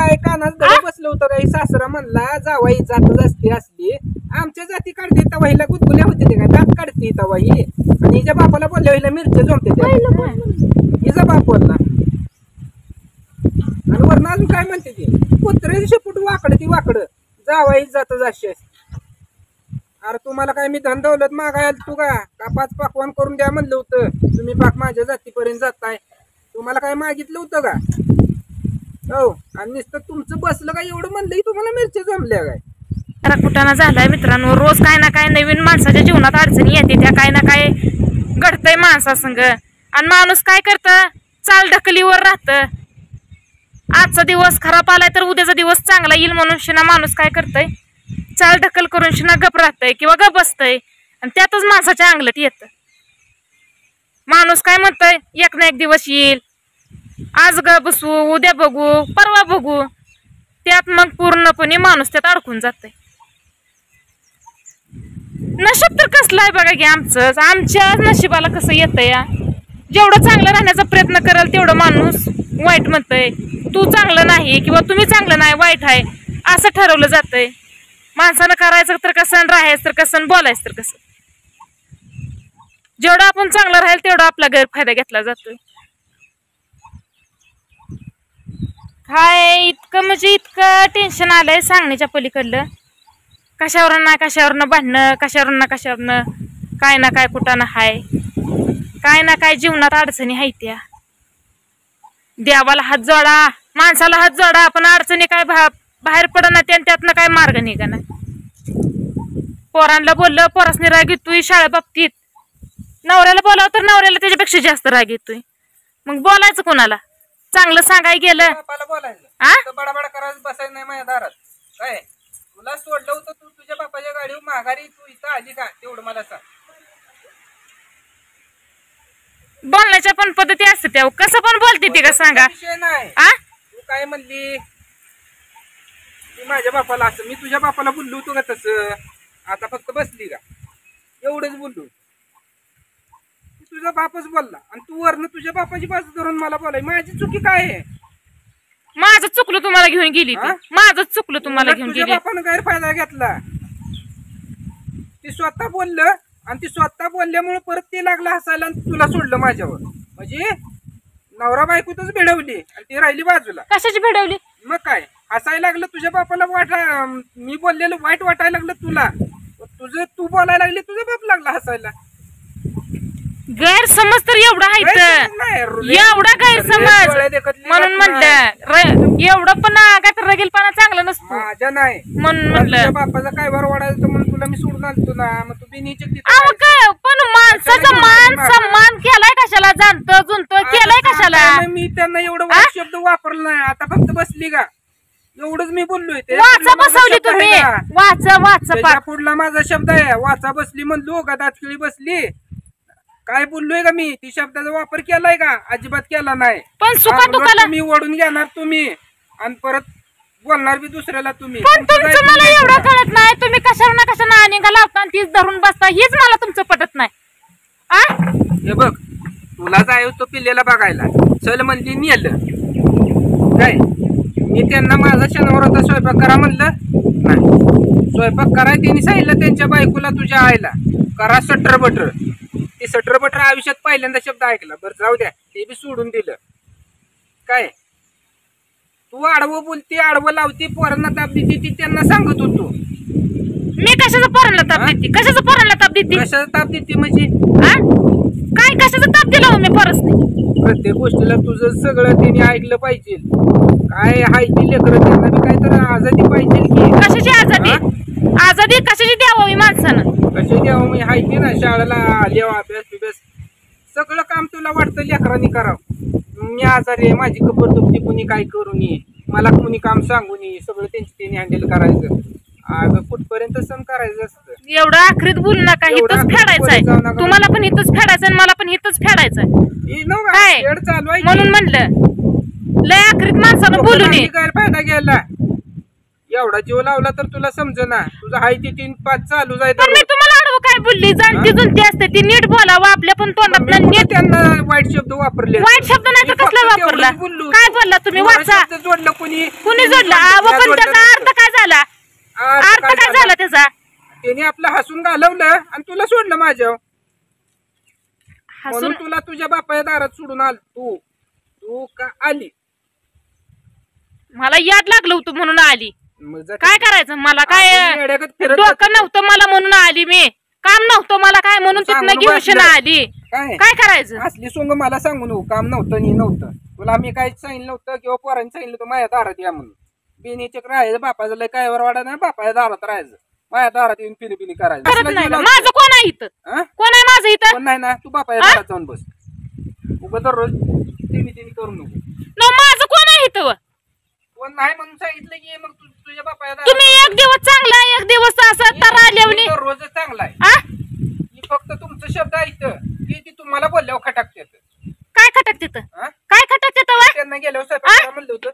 काय कानात दडा बसलं होतं काही सासरा म्हणला जावाई जातच असते असली आमच्या जाती काढते तवाईला गुदगुल्या होते ते काय दात काढते तवाई आणि हिच्या बापाला बोलल्या हिला मिरच्या जमते हिचा बाप बोलला आणि वरण अजून काय म्हणते ती कुत्रे शेपूट वाकड ती वाकड जावाई जातच अशी अरे तुम्हाला काय मी धन दौलत मागायला तू का पाच पाकवान करून द्या म्हणलं होतं तुम्ही पाक माझ्या जातीपर्यंत जाताय तुम्हाला काय मागितलं होतं का हो आणि नुसतं तुमचं बसलं काय एवढं म्हणलं तुम्हाला मिरच्या जमल्या काय कुटाणा झालाय मित्रांनो रोज काय ना काय नवीन माणसाच्या जीवनात अडचणी येते त्या काय ना काय घडतंय माणसासंग आणि माणूस काय करतं चाल ढकलीवर राहतं आजचा दिवस खराब आलाय तर उद्याचा दिवस चांगला येईल म्हणून शिना माणूस काय करतय चाल ढकल करून शिना गप राहतय किंवा गप बसतय आणि त्यातच माणसाच्या अंगलट येत माणूस काय म्हणतय एक ना एक दिवस येईल आज ग बसू उद्या बघू परवा बघू त्यात मग पूर्णपणे माणूस त्यात अडकून जातय नशीब तर कसलं आहे बघा की आमचं आमच्या नशिबाला कसं येतं या जेवढं चांगलं राहण्याचा प्रयत्न करेल तेवढं माणूस वाईट म्हणतय तू चांगलं नाही किंवा तुम्ही चांगलं नाही वाईट आहे असं ठरवलं जातंय माणसानं करायचं तर कसं राहायचं तर कसं बोलायचं तर कसं जेवढं आपण चांगलं राहील तेवढा आपला गैरफायदा घेतला जातोय काय इतकं म्हणजे इतकं टेन्शन आलंय सांगण्याच्या पलीकडलं कशावर भांडणं कशावर काय ना काय कुटाणं हाय काय ना काय जीवनात अडचणी आहेत त्या देवाला हात जोडा माणसाला हात जोडा पण अडचणी काय बाहेर पडणार त्यातनं काय मार्ग निघा नाही पोरांना बोललं पोरासनी राग येतोय शाळा बाबतीत नवऱ्याला बोलावं तर नवऱ्याला त्याच्यापेक्षा जास्त राग येतोय मग बोलायचं कोणाला चांगलं सांगाय गेलं बडाबडा करायला बसायचं नाही माझ्या दारात काय तुला सोडलं होतं तू तुझ्या बापाच्या गाडीवर माघारी तू इथं आली का तेवढं मला सांग बोलण्याच्या पण पद्धती असते त्या कसं पण बोलते ती का सांगा नाही तू काय म्हणली तू माझ्या बापाला असं मी तुझ्या बापाला बोललो होतो का तसं आता फक्त बसली का एवढंच बोललो तुझा बापच बोलला आणि तू वरनं तुझ्या बापाची बाजू धरून मला बोलाय माझी चुकी काय आहे माझं चुकलं तुम्हाला घेऊन गेली माझं चुकलं तुम्हाला घेऊन गेली बापानं गैरफायदा घेतला ती स्वतः बोललं आणि ती स्वतः बोलल्यामुळे परत ते लागलं हसायला आणि तुला सोडलं माझ्यावर म्हणजे नवरा बायकोतच भिडवली आणि ती राहिली बाजूला कशाची भिडवली मग काय हसायला लागलं तुझ्या बापाला मी बोललेलं वाईट वाटायला लागलं तुला तुझं तू बोलायला लागली तुझा बाप लागला हसायला गैरसमज तर एवढा आहे एवढा गैरसमज म्हणून म्हटलं एवढं पण काय तर रगेलपणा चांगला नसतो माझ्या नाही म्हणून म्हटलं बापाचा काय वर वाढायचं म्हणून तुला मी सोडून आणतो ना मग तू बिनीचे काय पण माणसाचा मान सन्मान केलाय कशाला जाणतो जुनतो केलाय कशाला मी त्यांना एवढं शब्द वापरला नाही आता फक्त बसली का एवढंच मी बोललोय ते वाचा बसवली तुम्ही वाचा पुढला माझा शब्द आहे वाचा बसली म्हणलो का दातखिळी बसली काय बोललोय का मी ती शब्दाचा वापर केलाय का अजिबात केला नाही पण सुखादुखाला मी ओढून घेणार तुम्ही आणि परत बोलणार बी दुसऱ्याला तुम्ही पण तुमचं मला एवढं कळत नाही तुम्ही कशावर ना कशा अनेका लावता आणि तीच धरून बसता हेच मला तुमचं पटत नाही हे बघ तुला जाय तो पिल्लेला बघायला चल म्हणली नेलं काय मी त्यांना माझा शनिवारचा स्वयंपाक करा म्हणलं नाही स्वयंपाक कराय त्यांनी सांगितलं त्यांच्या बायकोला तुझ्या आईला करा सटर बटर ते सटर बटर आयुष्यात पहिल्यांदा शब्द ऐकला बरं जाऊ द्या ते बी सोडून दिलं काय तू आडवं बोलते आडवं लावते पोरांना ताप देते ती त्यांना सांगत होतो मी कशाचं पोरांना ताप देते कशाचं पोरांना ताप देते कशाचा ताप देते म्हणजे काय कशाचा ताप दिला मी परत नाही प्रत्येक गोष्टीला तुझं सगळं त्यांनी ऐकलं पाहिजे काय हाय ती लेकरं त्यांना बी काय तर आजादी पाहिजे की कशाची आजादी कशाची द्यावी माणसानं कशी द्यावं मी हाय की ना शाळेला लिहावा अभ्यास बिभ्यास सगळं काम तुला वाटतं लेकरांनी करावं मी आजारी आहे माझी कबर दुखती कुणी काय करू नये मला कुणी काम सांगू नये सगळं त्यांनी हँडल करायचं कुठपर्यंत सण करायचं असतं एवढं आखरीत बोलू नका इथंच फेडायचंय तुम्हाला पण इथंच फेडायचं मला पण इथंच फेडायचंय म्हणून म्हणलं लय आखरीत माणसानं बोलू नये गैरफायदा घ्यायला एवढा जीव लावला तर तुला समजना तुझं हाय ती 3-5 चालू जाय पण मी तुम्हाला आडवं काय बोलली जाणती जुनती असते ती नीट बोलावं आपल्या पण तोंडात नीट त्यांना वाईट शब्द वापरले वाईट शब्द नाही तर कसला वापरला काय बोलला तुम्ही वाचा जोडलं कुणी जोडला पण त्याचा अर्थ काय झाला अर्थ काय झाला त्याचा त्याने आपलं हसून घालवलं आणि तुला सोडलं माझ्या म्हणून तुला तुझ्या बापाच्या दारात सोडून आल तू का आली मला याद लागलं होतं म्हणून आली काय करायचं मला काय डोकं नव्हतं मला म्हणून आली मी काम नव्हतं मला काय म्हणून तिथनं घेऊन आली काय करायचं असली सोंग मला सांगू नको काम नव्हतं तुला मी काही सांगितलं नव्हतं किंवा पोरांनी सांगितलं होतं माझ्या दारात या म्हणून बिनीचे राहायचं बापाचं लय काय वाडा नाही बापाच्या दारात राहायचं माझ्या दारात येऊन फिरी करायचं माझं कोण आहे इथं कोण आहे माझं इथं कोण नाही ना तू बापाच्या दारात जाऊन बस उगा दररोज तिने करू नको माझं कोण आहे इथं कोण नाही म्हणून सांगितलं की मग तुझ्या बापाच्या तुम्ही एक दिवस चांगला एक दिवस असं तरा आल्यावली रोज चांगला आहे फक्त तुमचं शब्द ऐकतं की ती तुम्हाला बोलल्यावर खटाकते काय खटक तिथं काय खटक तिथं त्यांना गेल्यावर स्वयंपाक म्हणलं होतं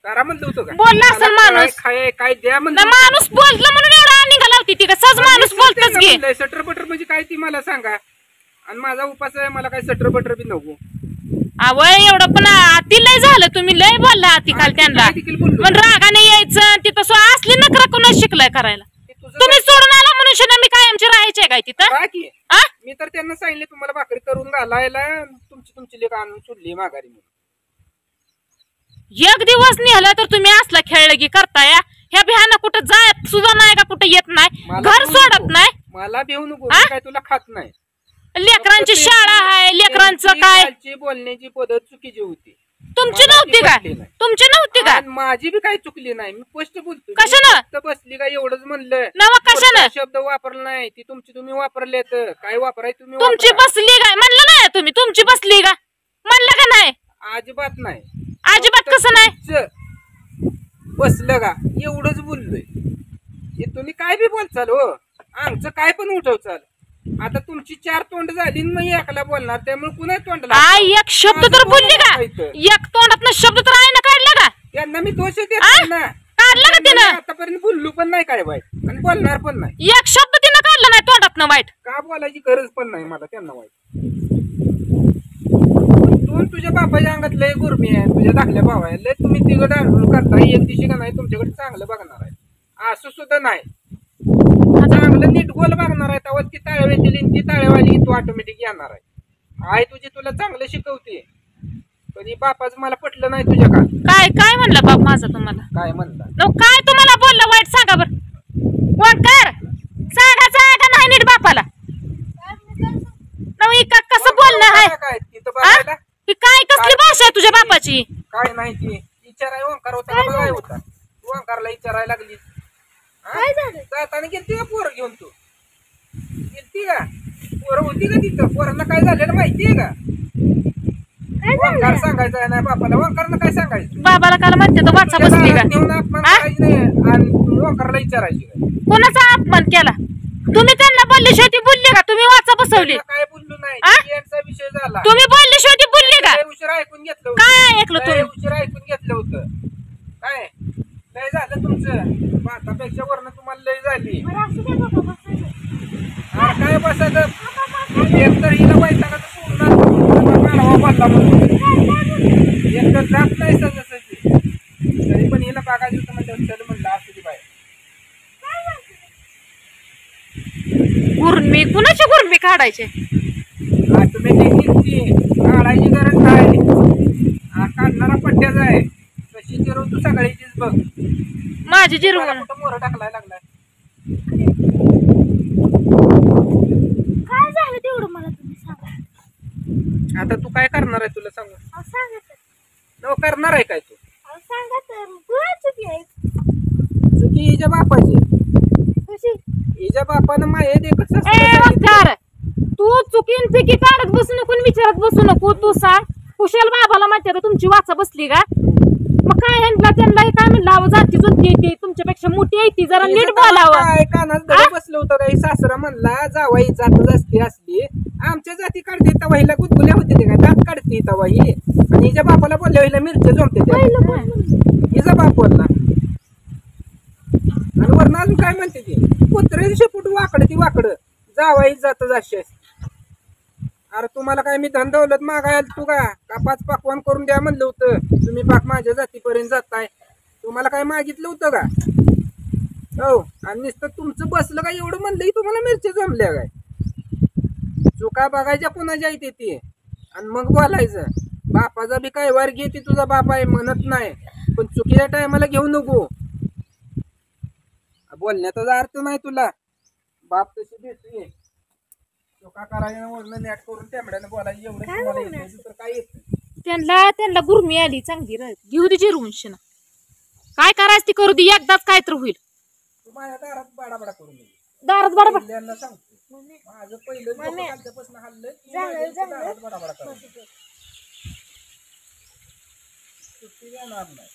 करा म्हणलं होतं का बोलला असेल माणूस काय द्या म्हणलं माणूस बोलला म्हणून एवढा निघाला होती ती सहज माणूस बोलतच घे सटर बटर म्हणजे काय ती मला सांगा आणि माझा उपास आहे मला काय सटर बटर बी नको आवय एवढं पण ती लय झालं तुम्ही लय बोलला ती काल त्यांना पण रागाने यायचं तिथं असली नखरा कोणाच शिकलाय करायला तुम्ही सोडून आला म्हणून मी कायमची राहायचे काय तिथं मी तर त्यांना सांगितले तुम्हाला भाकरी करून घालायला तुमची लेख आणून सोडली माघारी म्हणून एक दिवस निघाला तर तुम्ही असला खेळलं की करताय ह्या बिहाना कुठं जात सुद्धा नाही का कुठं येत नाही घर सोडत नाही मला भिवू नको काय तुला खात नाही लेकरांची शाळा आहे लेकरांचं काय बोलण्याची पद्धत चुकीची होती तुमची नव्हती का तुमची नव्हती का माझी बी काही चुकली नाही मी स्पष्ट बोलतो कशानं बसली का एवढंच म्हणलं नवा कशानं शब्द वापरला नाही ती तुम्ही वापरले तर काय वापराय तुम्ही तुमची बसली काय म्हणलं नाही तुम्ही तुमची बसली का म्हणलं का नाही अजिबात नाही अजिबात कसं नाही बसलं का एवढंच बोललोय तुम्ही काय बी बोलचाल हो आमचं काय पण उठवचाल आता तुमची 4 तोंड झाली मग एकला बोलणार त्यामुळे कुणा तोंडला एक शब्द तर बोलली का एक तोंडात शब्द तर आहे ना काढला का त्यांना मी दोष देत ना काढला का तिनं आतापर्यंत बोललो पण नाही काय वाईट आणि बोलणार पण नाही एक शब्द तिनं काढला नाही तोंडात ना वाईट का बोलायची गरज पण नाही मला त्यांना वाईट तू तुझ्या बापाच्या अंगात लय गुरमी आहे तुझ्या धाकल्या भावा आहे लय तुम्ही तिकडे करता एक दिवशी का नाही तुमच्याकडे चांगलं बघणार आहे असं सुद्धा नाही चांगलं नीट गोल बघणार आहे तेव्हा ती ताळ्यावाली ती ताळ्यावाली तू ऑटोमॅटिक येणार आहे आई तुझी तुला चांगलं शिकवते पण ही बापाचं मला पटलं नाही तुझ्या का काय म्हणलं बाप माझा तुम्हाला काय म्हणला काय तुम्हाला बोललं वाईट सांगा बरं कर सांगा नाही नीट बापाला कसं बोलणं आहे काय तिथं काय कसली भाषा आहे तुझ्या बापाची काय नाही ती विचाराय ओंकार होता बघाय होता तू ओंकारला विचारायला लागली जाताना गेलती का पोरं घेऊन तू गेलती का पोरं होती का तिथं पोरांना काय झालेलं माहितीये का ओंकार सांगायचं नाही बापाला ओंकारनं काय सांगायचं बाबाला काल म्हणते तो वाचा बसली का घेऊन अपमान करायची नाही आणि ओंकारला विचारायची कोणाचा अपमान केला तुम्ही त्यांना बोलली शेवटी बोलली का तुम्ही वाचा बसवली काय बोललो नाही यांचा विषय झाला तुम्ही बोलली शेवटी बोलली का उशिरा ऐकून घेतलं काय ऐकलं तुम्ही उशिरा ऐकून घेतलं होतं काय लय झालं तुमचं भातापेक्षा वरण तुम्हाला लय झाली काय बसायचं एक तर हिला वैतागा सोडून बोलला म्हणून एक तर जात नाही सहजासहजी तरी पण हिला बघायचं होतं म्हणजे चल म्हणलं असं ती बाहेर गुरमी कुणाची गुरमी काढायचे ऑटोमॅटिक काढायची गरज नाही काढणारा पट्ट्याच आहे कशी जिरव तू सकाळीचीच बघ माझी जिरवून कुठं मोर टाकलाय लागलाय काय झालं तेवढं मला तुम्ही सांगा आता तू काय करणार आहे तुला सांगू सांगा न करणार आहे काय तू सांगा तर चुकी आहे चुकी हिच्या बापाची कशी हिच्या बापानं माये देखत तू चुकीन पिकी काढत बसू नको विचारत बसू नको तू सांग कुशल बाबाला माहिती तुमची वाचा बसली का मग काय ह्यांना त्यांना काय म्हणलं जाती जुती येते तुमच्यापेक्षा मोठी आहे ती जरा नीट बोलावं काय कानात बसलं होतं काही सासरा म्हणला जावाई जातच असते असली आमच्या जाती काढते तवा हिला गुदगुल्या होते ते काय दात काढते तवा ही आणि हिच्या बापाला बोलल्या हिला मिरच्या जमते हिचा बाप बोलला अजून काय म्हणते ती कुत्रे शेपूट वाकडं ती वाकडं जावाई जात जाशी अरे तुम्हाला काय मी धन दौलत मागायला तू का पाच पाकवान करून द्या म्हणलं होतं तुम्ही पाक माझ्या जातीपर्यंत जाताय तुम्हाला काय मागितलं होतं का हो आणि नुसतं तुमचं बसलं का एवढं म्हणलं तुम्हाला मिरच्या जमल्या काय चुका बघायच्या कोणाच्या येते ती आणि मग बोलायचं बापाचा बी काय वार घे ती तुझा बाप आहे म्हणत नाही पण चुकीच्या टायमाला घेऊ नको बोलण्याचा अर्थ नाही तुला बाप तशी देतोय चुका करायला वरण नॅट करून त्यामुळे बोलायचं एवढं तुम्हाला येतं तर काय येतं त्यांना गुरमी आली चांगली घेऊ दे जिरवून शिना काय करायचं ती करू दे एकदाच काय तर होईल तू माझ्या दारात बाडाबाडा करून दे दारात बरोबर पहिल्यांदा सांगतो माझं पहिलं खालच्यापासून हल्लं की माझ्या दारात बाडाबाडा करा सुट्टी देणार नाही